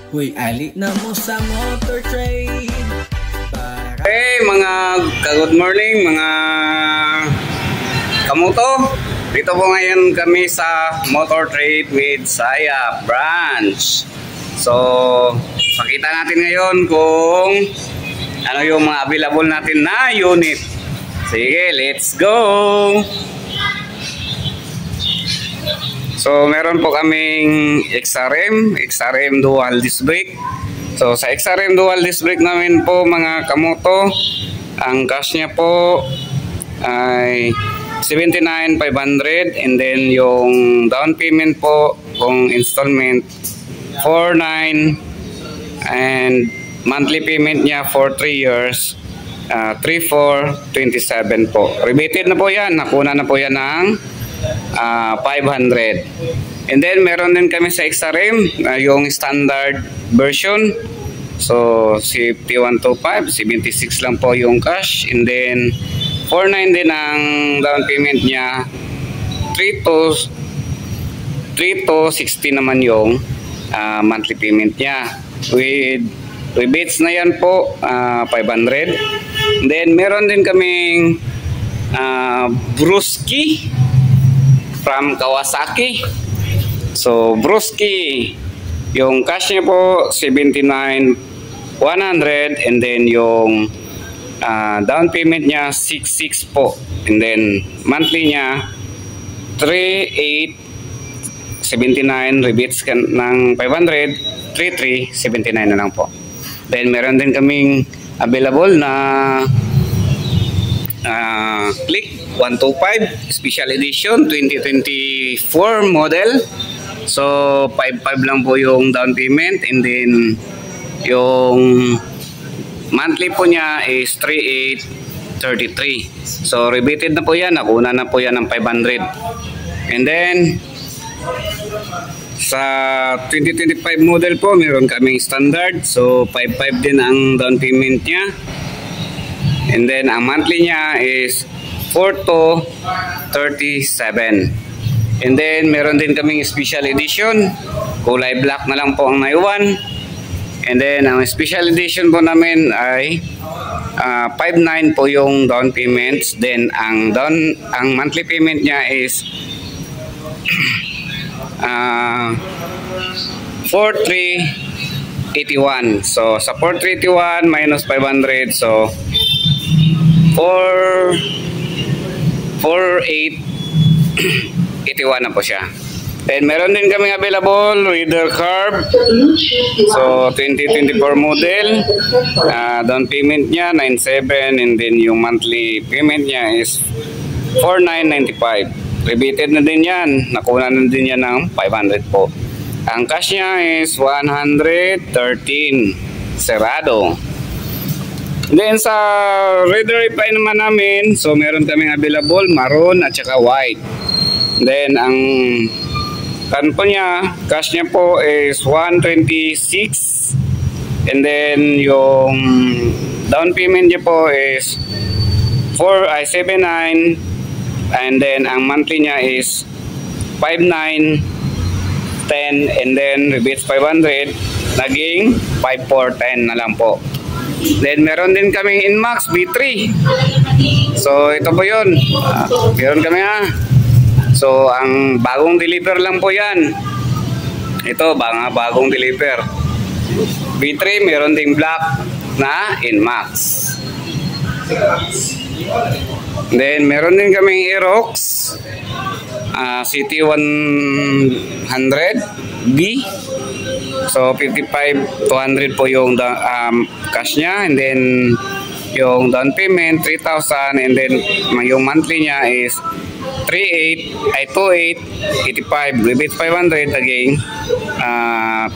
Huy, ali na mo sa motor trade. Hey mga good morning mga kamoto. Dito po ngayon kami sa Motor Trade with Saya branch. So, pakita natin ngayon kung ano yung mga available natin na unit. Sige, let's go! So, meron po kaming XRM dual disc brake. So, sa XRM dual disc brake namin po mga kamoto, ang cash niya po ay 79,500 and then yung down payment po kung installment 49 and monthly payment niya for 3 years 3,427 po. Rebated na po yan, nakuna na po yan ng 500. And then meron din kami sa XRM yung standard version. So si T125 76 lang po yung cash and then 49 din ang down payment niya. 3 to 60 naman yung monthly payment niya. With rebates na yan po 500. And then meron din kaming Brusky from Kawasaki. So Brusky, yung cash niya po 79,100 and then yung down payment niya 66 po and then monthly niya 3,879 rebates ng 500 3,379 na lang po. Then meron din kaming available na Click 125 Special Edition 2024 model. So 5,500 lang po yung down payment and then yung monthly po niya is 3,833. So rebated na po yan, nakuna na po yan ng 500. And then sa 2025 model po meron kaming standard, so 5,500 din ang down payment niya. And then ang monthly niya is 4,237. And then meron din kaming special edition, kulay black na lang po ang naiwan. And then ang special edition po namin ay 5,900 po yung down payments. Then ang monthly payment niya is 4,381. So sa 4,381 minus 500, so 4,881 na po siya. Then meron din kami available reader carb. So 2024 model. Down payment niya 97 and then yung monthly payment niya is 4,995. Rebated na din yan. Nakuna na din yan ng 500 po. Ang cash niya is 113. Serado. Then sa reader reply naman namin, so meron kaming available maroon at saka white. Then ang po niya, cash niya po is 126 and then yung down payment niya po is 79 and then ang monthly niya is 5910 and then rebates 500, naging 5410 na lang po. Then meron din kaming Inmax B3. So ito po yun, meron kami So ang bagong deliver lang po yan. Ito bagong deliver B3. Meron ding black na Inmax. Then meron din kaming Aerox CT100B. So 55,200 po yung cash niya and then yung down payment 3,000 and then yung monthly niya is 2885. Rebate 500 again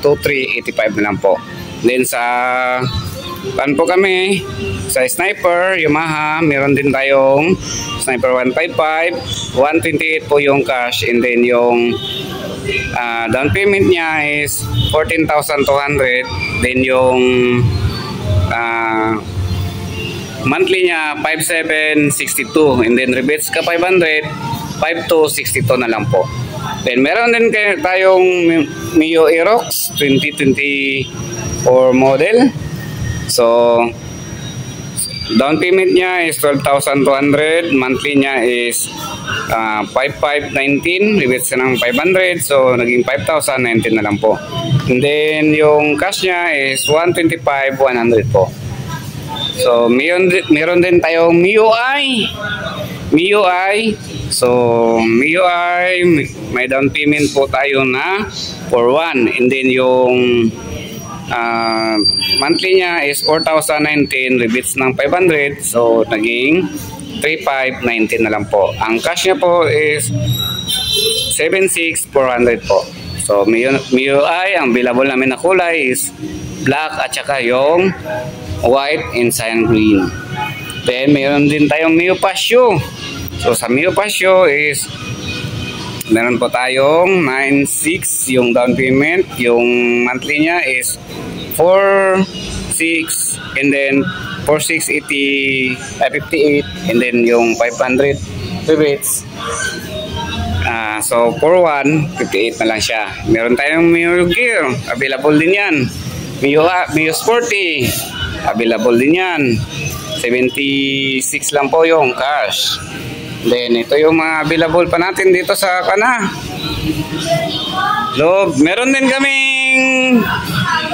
2385 na lang po. Then sa po kami sa Sniper Yamaha, meron din tayong Sniper 155, 128 po yung cash and then yung down payment niya is 14,200. Then yung monthly niya 5,762 and then rebates ka 500, 5,262 na lang po. Then meron din tayong Mio Aerox 2024 model. So down payment niya is 12,200, monthly niya is 5,519, rebates ng 500, so naging 5,019 na lang po. And then yung cash niya is 125,100 po. So meron din tayong MIUI. So MIUI, may down payment po tayo na 4,100, and then yung monthly niya is 4,019, rebates ng 500, so naging 3,519 na lang po. Ang cash niya po is 76,400 po. So MIUI, ang available namin na kulay is black at saka yung white and cyan green. Then meron din tayong Mio Pasio. So sa Mio Pasio is meron po tayong 9,600 yung down payment. Yung monthly niya is 4,600, and then 4,658, and then yung 500 rebates. So 4,158 na lang siya. Meron tayong Mio Gear, available din yan. Mio Sporty, available din yan. 76 lang po yung cash. Then ito yung mga available pa natin dito sa Kana. Meron din kaming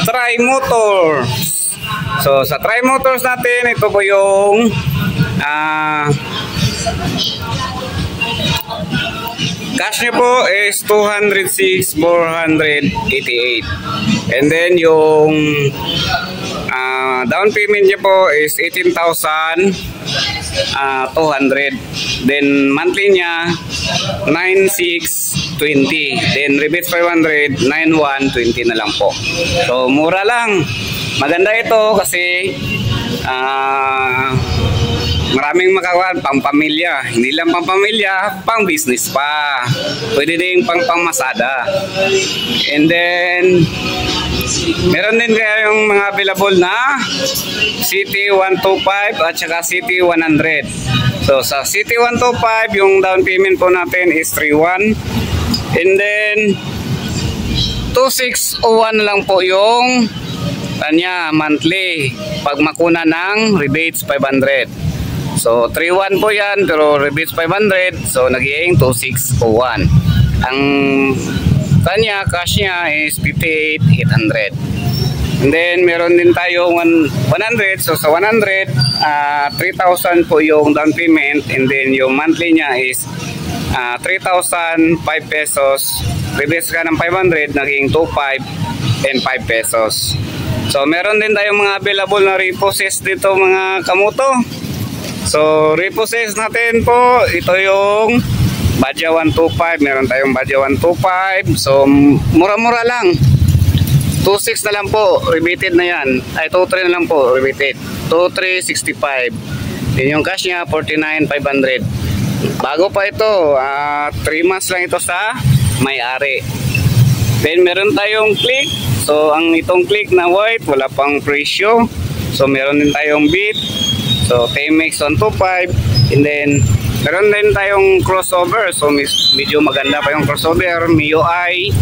Tri-Motors. So sa Tri-Motors natin, ito po yung cash niya po is 206,488. And then yung down payment niya po is 18,200. Then monthly niya 9,620. Then rebates 500, 9,120 na lang po. So mura lang. Maganda ito kasi maraming makakuha, pang pamilya. Hindi lang pang pamilya, pang business pa. Pwede din pang pangmasada. And then meron din kaya yung mga available na CT125 at saka CT100. So sa CT125, yung down payment po natin is 3,100. And then 2,601 lang po yung kanya monthly pag makuna ng rebates 500. So 3,100 po yan, pero rebates 500, so naging 2,601. Ang kanya cash niya is 58,800. And then meron din tayo 100. So sa 100, 3,000 po yung down payment, and then yung monthly niya is 3,005 pesos. Rebates ka ng 500, naging 2,500 and 5 pesos. So meron din tayong mga available na reposes dito mga kamoto. So reposes natin po, ito yung Badja 125, meron tayong Badja 125. So mura-mura lang, 2,600 na lang po, rebated na yan. Ay 2,300 na lang po, rebated 2,365. Yun yung cash niya, 49,500. Bago pa ito, 3 months lang ito sa may-ari. Then meron tayong click. So ang itong click na white, wala pang presyo. So meron din tayong beat. So TMX 125. And then meron din tayong crossover. So medyo maganda pa yung crossover. MIUI,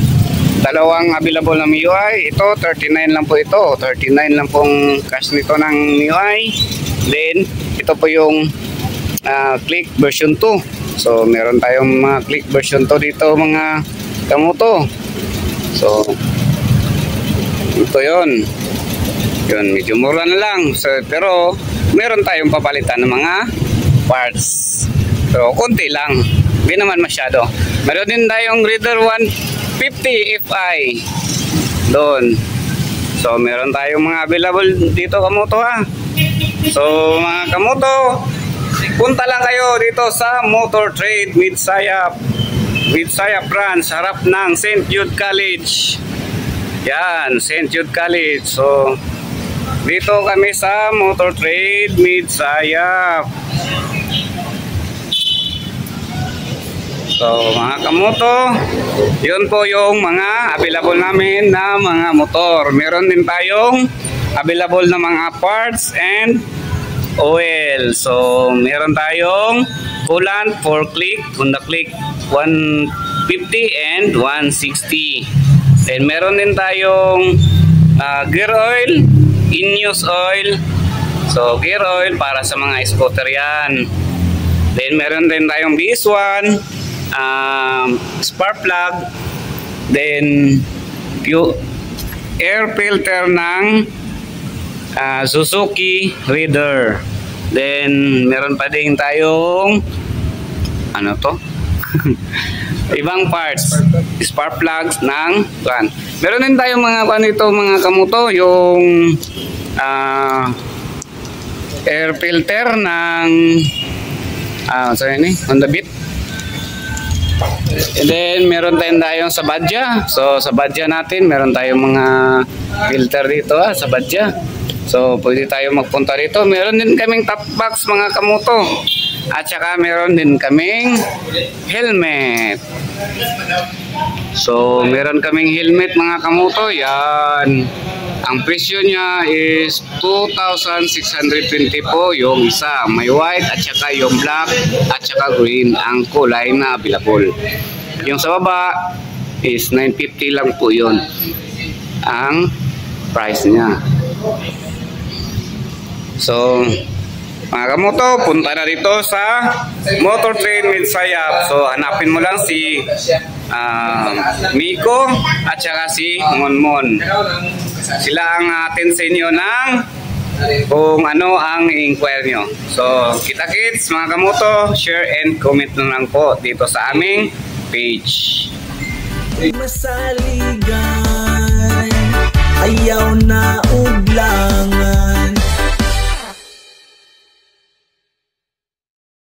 dalawang available na MIUI. Ito 39 lang po ito. 39 lang pong cash nito ng MIUI. Then ito po yung click version 2. So meron tayong mga click version 2 dito mga kamoto. So ito yun, medyo mura na lang. So, pero meron tayong papalitan ng mga parts, pero konti lang, hindi naman masyado. Meron din tayong Reader 150 FI doon. So meron tayong mga available dito kamoto ha. So mga kamoto, punta lang kayo dito sa Motor Trade Midsayap branch, harap ng St. Jude College. Yan, St. Jude College. So dito kami sa Motor Trade Midsayap. So mga kamoto, yun po yung mga available namin na mga motor. Meron din tayong available na mga parts and oil. So meron tayong coolant for click, Honda Click 150 and 160. Then meron din tayong gear oil, in-use oil. So gear oil para sa mga scooter yan. Then meron din tayong BS1, spark plug, then air filter ng Suzuki Raider. Then meron pa din tayong ano to? Ibang parts, spark plugs ng kan. Meron din tayong mga kanito mga kamoto, yung air filter ng sorry ni Honda Beat. And then meron tayong sa Badja. So sa Badja natin meron tayong mga filter dito sa Badja. So pwede tayo magpunta rito. Meron din kaming top box mga kamoto. At saka meron din kaming helmet. So meron kaming helmet mga kamoto. Yan. Ang presyo niya is 2,620 po yung isa. May white at saka yung black at saka green ang kulay na available. Yung sa baba is 950 lang po yun ang price niya. So mga kamoto, punta na dito sa Motor Trade Midsayap. So hanapin mo lang si Miko at saka si Monmon. Sila ang atin sa inyo ng kung ano ang i-inquire nyo. So kita-kits mga kamoto, share and comment na lang po dito sa aming page. Masaligan, ayaw na uglangan.